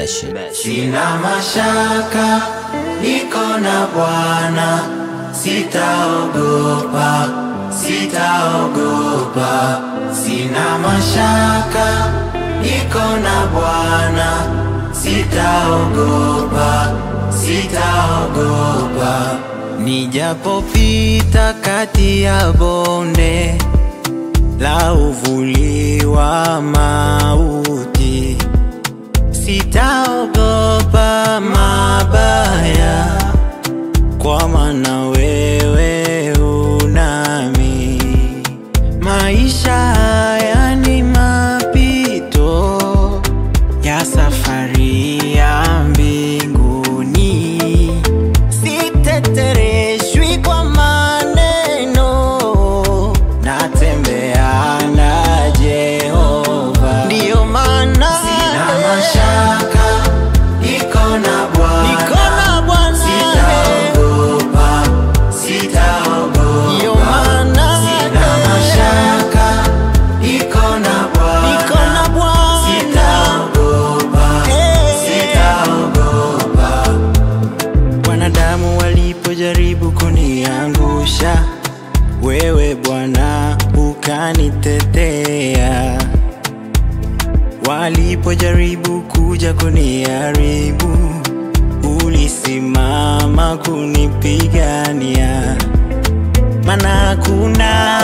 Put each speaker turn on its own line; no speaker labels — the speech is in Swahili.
Sina mashaka, niko na Bwana, sitaogopa, sitaogopa. Sina mashaka, niko na Bwana, sitaogopa, sitaogopa. Nijapopita kati ya bonde la uvuli wa mauti, sitaogopa mabaya, kwa maana wewe unami. Maisha haya ni mapito ya safari ya mbinguni, sitetereshwi kwa maneno, natembea na Jehova. Ndiyo maana sina mashaka, niko na Bwana, sitaogopa, sitaogopa. Ndiyo maana sina mashaka, niko na Bwana, sitaogopa, sitaogopa. Wanadamu walipojaribu kuniangusha, wewe Bwana ukanitetea. Walipojaribu kuja kuniharibu, ulisimama kunipigania. Maana hakuna